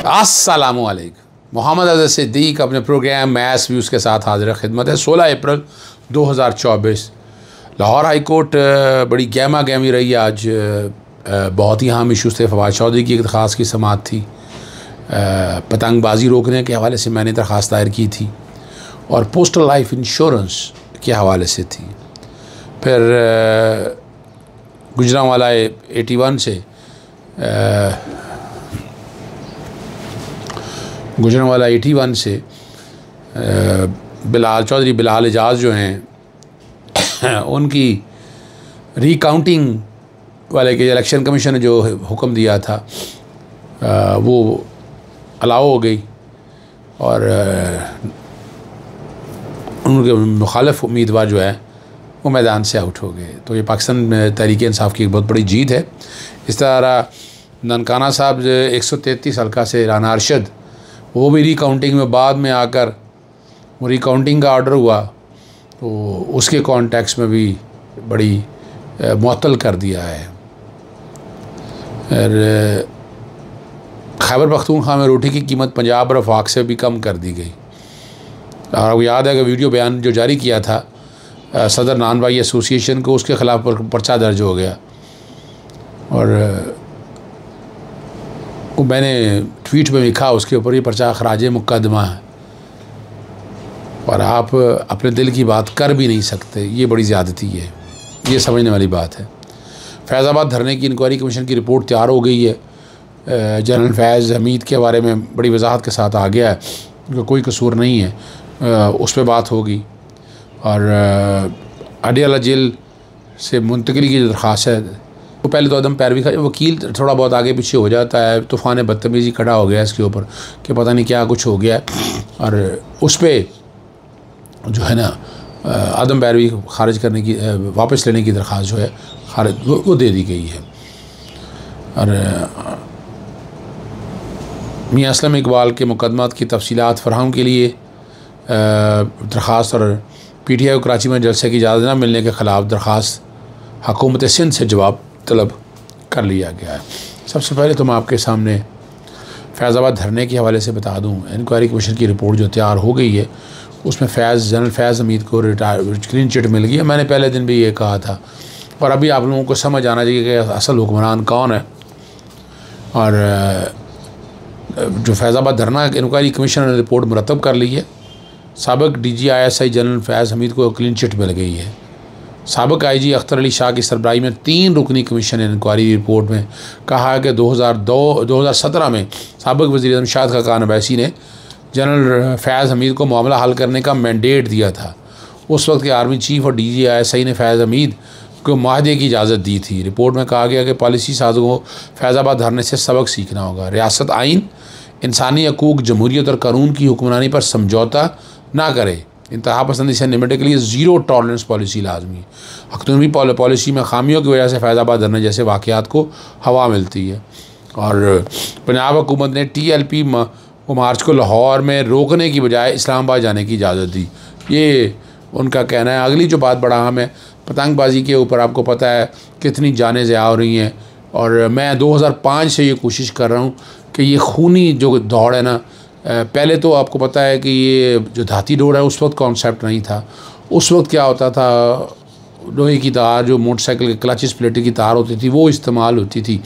अस्सलामुअलैकुम। मोहम्मद अज़हर सिद्दीक़ अपने programme maths views के साथ हाजिर खिदमत है। 16 अप्रैल 2024 लाहौर हाई कोर्ट बड़ी गहमा गहमी रही आज। बहुत ही अहम इशूज़ थे। फवाद चौधरी की एक दरख्वास्त की समाअत थी, पतंगबाजी रोकने के हवाले से मैंने दरख्वास्त दायर की थी, और पोस्टल लाइफ इंश्योरेंस के हवाले से थी। फिर गुजरांवाला 81 से गुजरांवाला 81 से बिलाल चौधरी बिलाल एजाज जो हैं उनकी रिकाउंटिंग वाले के इलेक्शन कमीशन ने जो हुक्म दिया था वो अलाउ हो गई और उनके मुखालिफ उम्मीदवार जो है वो मैदान से आउट हो गए। तो ये पाकिस्तान तहरीक इंसाफ की एक बहुत बड़ी जीत है। इस तरह ननकाना साहब 133 हल्का से राना अरशद, वो भी रिकाउंटिंग में बाद में आकर वो रिकाउंटिंग का ऑर्डर हुआ तो उसके कॉन्टेक्स्ट में भी बड़ी मुअत्तल कर दिया है। और खैबर पख्तूनख्वा में रोटी की कीमत पंजाब और वफाक से भी कम कर दी गई। और आपको याद है कि वीडियो बयान जो जारी किया था सदर नान भाई एसोसिएशन को, उसके ख़िलाफ़ पर्चा दर्ज हो गया। और वो मैंने ट्वीट में लिखा, उसके ऊपर ये पर्चा खराज मुकदमा है और आप अपने दिल की बात कर भी नहीं सकते। ये बड़ी ज़्यादती है, ये समझने वाली बात है। फैज़ाबाद धरने की इंक्वायरी कमीशन की रिपोर्ट तैयार हो गई है। जनरल फैज़ हमीद के बारे में बड़ी वजाहत के साथ आ गया है, उनका कोई कसूर नहीं है, उस पर बात होगी। और अडियाला जेल से मुंतकिली की जो दरख्वास्त है वो पहले तो अदम पैरवी का वकील थोड़ा बहुत आगे पीछे हो जाता है, तूफ़ान बदतमीज़ी खड़ा हो गया इसके ऊपर कि पता नहीं क्या कुछ हो गया, और उस पर जो है ना अदम पैरवी खारिज करने की, वापस लेने की दरख्वास्त जो है खारिज वो दे दी गई है। और मियां असलम इकबाल के मुकदमात की तफसीलात फराहम के लिए दरख्वास्त और PTI कराची में जलसे की इजाज़त न मिलने के ख़िलाफ़ दरख्वास्त हुकूमत सिंध से जवाब तलब कर लिया गया है। सबसे पहले तो मैं आपके सामने फैज़ाबाद धरने के हवाले से बता दूं, इंक्वायरी कमीशन की रिपोर्ट जो तैयार हो गई है उसमें जनरल फैज़ हमीद को क्लीन चिट मिल गई है। मैंने पहले दिन भी ये कहा था, और अभी आप लोगों को समझ आना चाहिए कि असल हुक्मरान कौन है। और जो फैज़ाबाद धरना इंक्वायरी कमीशन ने रिपोर्ट मुरतब कर ली है। साबिक़ DG ISI जनरल फैज़ हमीद को क्लीन चिट मिल गई है। साबिक़ IG अख्तर अली शाह की सरबराही में 3 रुकनी कमीशन ने इंक्वायरी रिपोर्ट में कहा है कि 2017 में साबिक़ वज़ीर आज़म शाहिद खाकान अब्बासी ने जनरल फैज़ हमीद को मामला हल करने का मैंडेट दिया था। उस वक्त के आर्मी चीफ और DG ISI ने फैज़ हमीद को माहदे की इजाज़त दी थी। रिपोर्ट में कहा गया कि पॉलिसी साजों को फैज़ाबाद धरने से सबक सीखना होगा। रियासत आइन, इंसानी हकूक़, जमहूरियत और कानून की हुक्मरानी पर समझौता ना करे। इंतहा पसंदी से निपटने के लिए ज़ीरो टॉलरेंस पॉलिसी लाजमी। हक़तूनवी पॉलिसी में खामियों की वजह से फैज़ाबाद धरने जैसे वाक़यात को हवा मिलती है। और पंजाब हुकूमत ने TLP मार्च को लाहौर में रोकने की बजाय इस्लामाबाद जाने की इजाज़त दी, ये उनका कहना है। अगली जो बात बड़ा अहम है, पतंगबाजी के ऊपर आपको पता है कितनी जानें ज़ाया हो रही हैं, और मैं 2005 से ये कोशिश कर रहा हूँ कि ये खूनी जो दौड़ है ना, पहले तो आपको पता है कि ये जो धाती डोर है उस वक्त कॉन्सेप्ट नहीं था। उस वक्त क्या होता था, लोहे की तार, जो मोटरसाइकिल के क्लच स्प्लिटर की तार होती थी वो इस्तेमाल होती थी,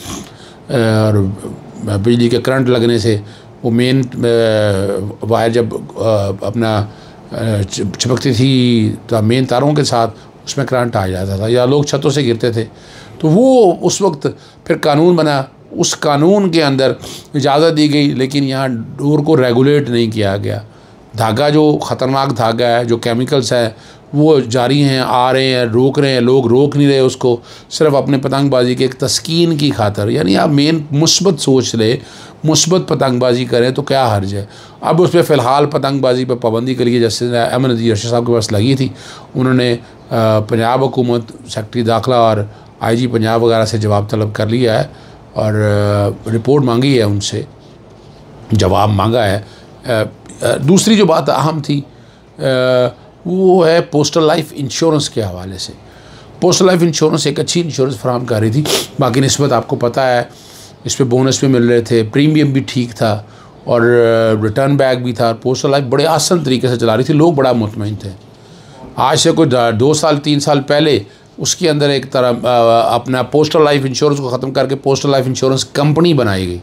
और बिजली के करंट लगने से वो मेन वायर जब अपना चिपकती थी तो मेन तारों के साथ उसमें करंट आ जाता था, या लोग छतों से गिरते थे। तो वो उस वक्त फिर कानून बना, उस कानून के अंदर इजाज़त दी गई, लेकिन यहाँ डोर को रेगुलेट नहीं किया गया। धागा जो ख़तरनाक धागा है, जो केमिकल्स है वो जारी हैं, आ रहे हैं, रोक रहे हैं, लोग रोक नहीं रहे उसको, सिर्फ अपने पतंगबाजी के एक तस्कीन की खातर। यानी आप मेन मुस्बत सोच ले, मुस्बत पतंगबाजी करें तो क्या हर्ज है। अब उस पर फ़िलहाल पतंगबाजी पर पाबंदी के लिए जैसे अहमद नज़ीर अरशद साहब के पास लगी थी, उन्होंने पंजाब हुकूमत, सेक्रेटरी दाखिला और IG पंजाब वगैरह से जवाब तलब कर लिया है और रिपोर्ट मांगी है, उनसे जवाब मांगा है। दूसरी जो बात अहम थी वो है पोस्टल लाइफ इंश्योरेंस के हवाले से। पोस्टल लाइफ इंश्योरेंस एक अच्छी इंश्योरेंस फराहम कर रही थी, बाकी निस्बत आपको पता है इस पर बोनस भी मिल रहे थे, प्रीमियम भी ठीक था, और रिटर्न बैक भी था। पोस्टल लाइफ बड़े आसान तरीके से चला रही थी, लोग बड़ा मुतमईन थे। आज से कोई 2 साल 3 साल पहले उसके अंदर एक तरह अपना पोस्टल लाइफ इंश्योरेंस को ख़त्म करके पोस्टल लाइफ इंश्योरेंस कंपनी बनाई गई।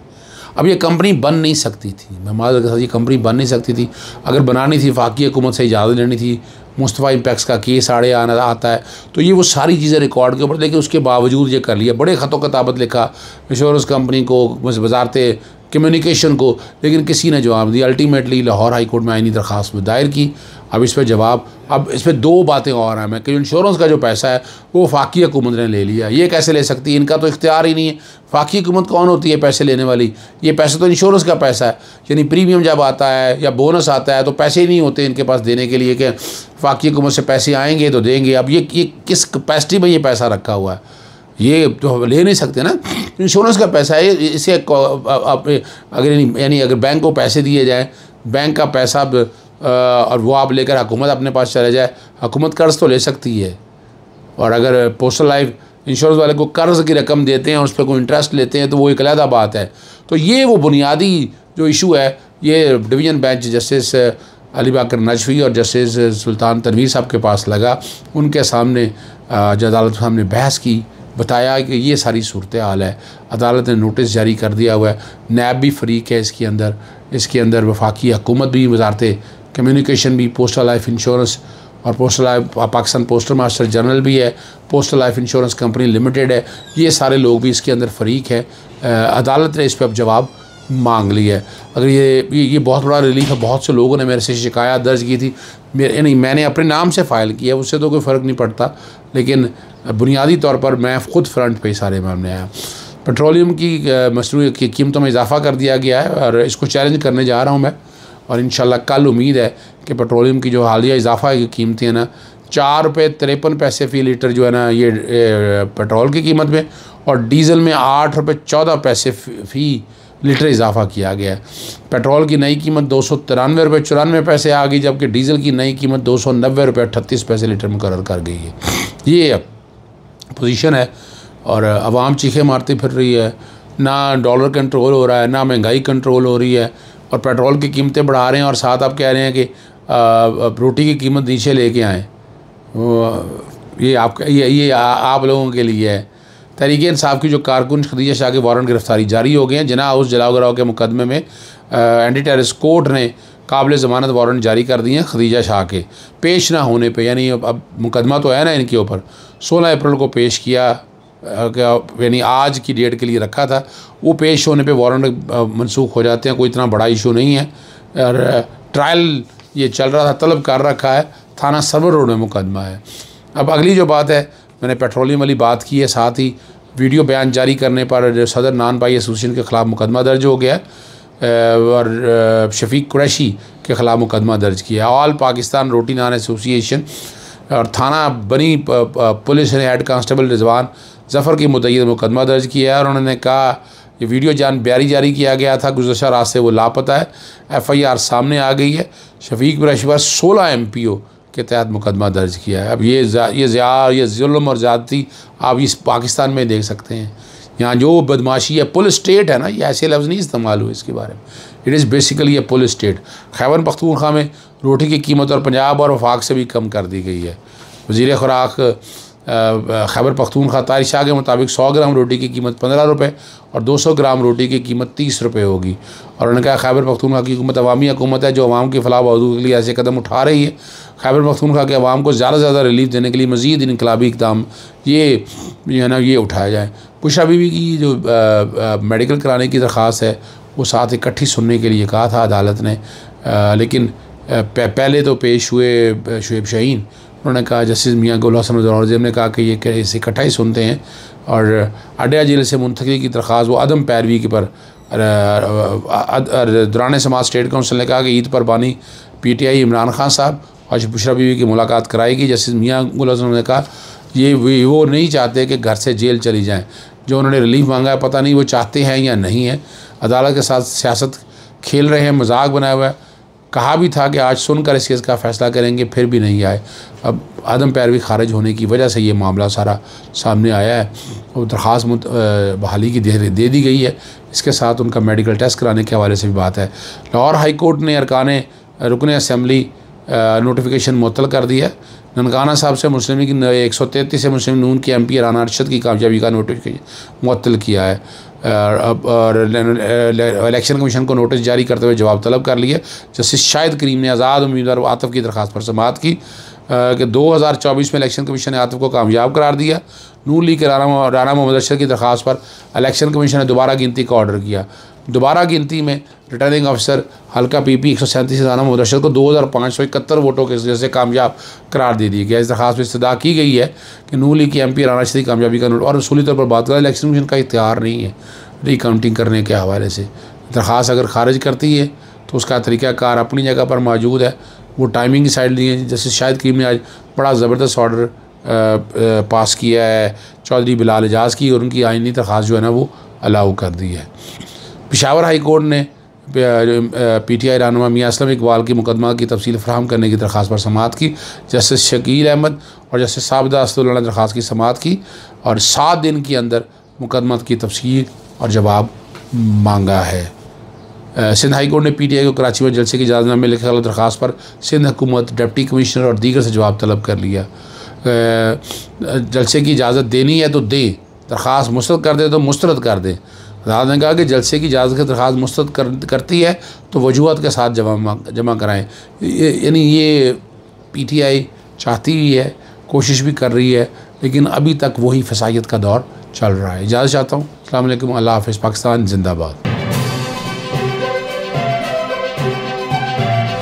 अब ये कंपनी बन नहीं सकती थी, मैं माजरत के साथ ये कंपनी बन नहीं सकती थी। अगर बनानी थी वफाकी हुकूमत से इजाज़त लेनी थी, मुस्तफ़ा इम्पैक्स का केस आड़े आता है, तो ये वो सारी चीज़ें रिकॉर्ड के ऊपर, लेकिन उसके बावजूद ये कर लिया। बड़े ख़तों किताबत लिखा इंश्योरेंस कंपनी को, वजारत कम्युनिकेशन को, लेकिन किसी ने जवाब दिया। अल्टीमेटली लाहौर हाई कोर्ट में आईनी दरख्वास्त में दायर की। अब इस पर जवाब, अब इस पर 2 बातें और हैं कि इंश्योरेंस का जो पैसा है वो वफाकी हुकूमत ने ले लिया। ये कैसे ले सकती है, इनका तो इख्तियार ही नहीं है। वफाकी हुकूमत कौन होती है पैसे लेने वाली? ये पैसा तो इंश्योरेंस का पैसा है, यानी प्रीमियम जब आता है या बोनस आता है तो पैसे ही नहीं होते इनके पास देने के लिए कि वफाकी हुकूमत से पैसे आएंगे तो देंगे। अब ये किस कैपेसिटी में ये पैसा रखा हुआ है? ये तो ले नहीं सकते ना, इंश्योरेंस का पैसा है। इसे अगर यानी अगर बैंक को पैसे दिए जाए, बैंक का पैसा और वो आप लेकर हुकूमत अपने पास चले जाए, हुकूमत कर्ज़ तो ले सकती है। और अगर पोस्टल लाइफ इंश्योरेंस वाले को कर्ज़ की रकम देते हैं, उस पर कोई इंटरेस्ट लेते हैं, तो वो एक अलग बात है। तो ये वो बुनियादी जो इशू है, ये डिवीज़न बेंच जस्टिस अली बाकर नजफी और जस्टिस सुल्तान तनवीर साहब के पास लगा। उनके सामने अदालत के सामने बहस की, बताया कि ये सारी सूरत हाल है। अदालत ने नोटिस जारी कर दिया हुआ है, नैब भी फरीक है इसके अंदर वफाकी हुकूमत भी, वजारत कम्युनिकेशन भी, पोस्टल लाइफ इंश्योरेंस और postal life Pakistan postal master general भी है, postal life insurance company limited है, ये सारे लोग भी इसके अंदर फरीक है। अदालत ने इस पर अब जवाब मांग लिया है। अगर ये बहुत बड़ा रिलीफ है। बहुत से लोगों ने मेरे से शिकायत दर्ज की थी, मैंने अपने नाम से फ़ाइल किया, उससे तो कोई फ़र्क नहीं पड़ता, लेकिन बुनियादी तौर पर मैं ख़ुद फ्रंट पे सारे मामले आया। पेट्रोलियम की मसनूई की कीमतों में इजाफ़ा कर दिया गया है और इसको चैलेंज करने जा रहा हूँ मैं। और इंशाल्लाह कल उम्मीद है कि पेट्रोलियम की जो हालिया इजाफ़ा है कीमतें हैं ना, 4 रुपये 53 पैसे फ़ी लीटर जो है ना, ये पेट्रोल की कीमत में, और डीज़ल में 8 रुपये 14 पैसे फ़ी लीटर इजाफ़ा किया गया है। पेट्रोल की नई कीमत 293 रुपये 94 पैसे आ गई, जबकि डीज़ल की नई कीमत 290 रुपये 38 पैसे लीटर मुकर्रर कर गई है। ये पोजीशन है और आवाम चीखें मारती फिर रही है। ना डॉलर कंट्रोल हो रहा है, ना महंगाई कंट्रोल हो रही है, और पेट्रोल की कीमतें बढ़ा रहे हैं, और साथ आप कह रहे हैं कि रोटी की कीमत नीचे लेके आएँ। ये आप लोगों के लिए है। तहरीक-ए-इंसाफ की जो कारकुन खदीजा शाह के वारंट गिरफ्तारी जारी हो गए हैं। जिना हाउस जलाओ गिराव के मुकदमे में एंटी टेररिस्ट कोर्ट ने काबिल ज़मानत वारंट जारी कर दिए हैं खदीजा शाह के पेश ना होने पे, यानी अब मुकदमा तो है ना इनके ऊपर, 16 अप्रैल को पेश किया, यानी आज की डेट के लिए रखा था। वो पेश होने पे वारंट मनसूख हो जाते हैं, कोई इतना बड़ा इशू नहीं है। और ट्रायल ये चल रहा था, तलब कर रखा है, थाना सरवर रोड में मुकदमा है। अब अगली जो बात है, मैंने पेट्रोलियम वाली बात की है, साथ ही वीडियो बयान जारी करने पर सदर नान भाई एसोसिएशन के ख़िलाफ़ मुकदमा दर्ज हो गया और शफीक कुरैशी के ख़िलाफ़ मुकदमा दर्ज किया। ऑल पाकिस्तान रोटी नान एसोसिएशन और थाना बनी पुलिस ने हेड कांस्टेबल रिजवान ज़फ़र की मुद्दई मुकदमा दर्ज किया है और उन्होंने कहा ये वीडियो बयारी जारी किया गया था, गुज़श्ता रात से वो लापता है। FIR सामने आ गई है। शफीक कुरैशी पर 16 MPO के तहत मुकदमा दर्ज किया है। अब ये जुल्म और ज़्यादती आप इस पाकिस्तान में देख सकते हैं। यहाँ जो बदमाशी है, पुलिस स्टेट है ना, ये ऐसे लफ्ज़ नहीं इस्तेमाल हुए इसके बारे में। It is basically A police state. Khyber Pakhtunkhwa में रोटी की कीमत और पंजाब और वफाक से भी कम कर दी गई है। वज़ीर खुराक खैबर पख्तूनख्वा तारिक शाह के मुताबिक 100 ग्राम रोटी की कीमत 15 रुपये और 200 ग्राम रोटी की कीमत 30 रुपये होगी। और उन्होंने कहा खैबर पख्तूनख्वा की हुकूमत अवामी हुकूमत है जो अवाम की फलाह बहबूद के लिए ऐसे कदम उठा रही है। खैबर पख्तूनख्वा के अवाम को ज़्यादा से ज़्यादा रिलीफ देने के लिए मज़ीद इनकलाबी इक़दाम ये है ना, ये उठाया जाए। बुशरा बीबी की जो मेडिकल कराने की दरख्वास्त है वो साथ इकट्ठी सुनने के लिए कहा था अदालत ने, लेकिन पहले तो पेश हुए शुएब शाहीन। उन्होंने कहा, जस्टिस मियाँ गुल हसन औरंगज़ेब ने कहा कि ये इसे इकट्ठा ही सुनते हैं और अड्डा जेल से मुंतकिली की दरख्वास्त वो अदम पैरवी के पर दौरान समाज स्टेट काउंसिल ने कहा कि ईद पर बानी PTI इमरान खान साहब और बुशरा बीबी की मुलाकात कराएगी। जस्टिस मियाँ गुल हसन ने कहा ये वो नहीं चाहते कि घर से जेल चली जाएँ, जो उन्होंने रिलीफ मांगा है पता नहीं वो चाहते हैं या नहीं है। अदालत के साथ सियासत खेल रहे हैं, मजाक बनाया हुआ है। कहा भी था कि आज सुनकर इस केस का फ़ैसला करेंगे, फिर भी नहीं आए। अब आदम पैरवी खारिज होने की वजह से ये मामला सारा सामने आया है और दरख्वास्त बहाली की दे दी गई है। इसके साथ उनका मेडिकल टेस्ट कराने के हवाले से भी बात है। लाहौर हाई कोर्ट ने अरकान रुकन असम्बली नोटिफिकेशन मुअत्तल कर दिया। ननकाना साहब से मुस्लिम लीग 133 से मुस्लिम नून के MP राना अरशद की कामयाबी का नोटिफिकेशन मुअत्तल किया है और इलेक्शन कमीशन को नोटिस जारी करते हुए जवाब तलब कर लिया। जस्टिस शाहिद करीम ने आज़ाद उम्मीदवार आतिफ की दरख्वास्त पर समाअत की कि 2024 में इलेक्शन कमीशन ने आतिफ को कामयाब करार दिया। नून लीग के राना मोहम्मद अरशद की दरख्वास्त पर इलेक्शन कमीशन ने दोबारा गिनती का ऑर्डर किया। दोबारा गिनती में रिटर्निंग अफसर हल्का PP 137 राना मोहम्मद अरशद को 2571 वोटों के वजह से कामयाब करार दे दिया गया। इस दरख्वास्त में इस्तदा की गई है कि नून लीग के MP राना अरशद की कामयाबी का और उसूली तौर पर बात करें, इलेक्शन कमीशन का इख्तियार नहीं है रिकाउंटिंग करने के हवाले से। दरख्वास्त अगर खारिज करती है तो उसका तरीक़ाकार अपनी जगह पर मौजूद है। वो टाइमिंग की साइड दी है। जैसे शाहिद करीम ने आज बड़ा ज़बरदस्त ऑर्डर पास किया है चौधरी बिलाल एजाज की, और उनकी आइनी दरख्वास्त जो है ना वो अलाउ कर दी है। पेशावर हाई कोर्ट ने PTI रहनुमा मियां असलम इकबाल की मुकदमा की तफसील फराहम करने की दरख्वास्त पर समाअत की। जस्टिस शकील अहमद और जस्टिस साबिदा असदुल्ला ने दरख्वास्त की समाअत की और 7 दिन के अंदर मुकदमा की तफसील और जवाब मांगा है। सिंध हाई कोर्ट ने PTI को कराची में जलसे की इजाज़त न मिलने की दरख्वास्त पर सिंध हुकूमत, डिप्टी कमिश्नर और दीगर से जवाब तलब कर लिया। जलसे की इजाज़त देनी है तो दे, दरख्वास्त मुस्तरद कर दे तो मुस्तरद कर दे। अदालत ने कहा कि जलसे की इजाज़त की दरख्वास्त मुस्तरद करती है तो वजूहत के साथ जमा कराएँ। यानी ये PTI चाहती ही है, कोशिश भी कर रही है, लेकिन अभी तक वही फसायत का दौर चल रहा है। इजाज़त चाहता हूँ। अस्सलाम वालेकुम, अल्लाह हाफ़िज़। पाकिस्तान जिंदाबाद।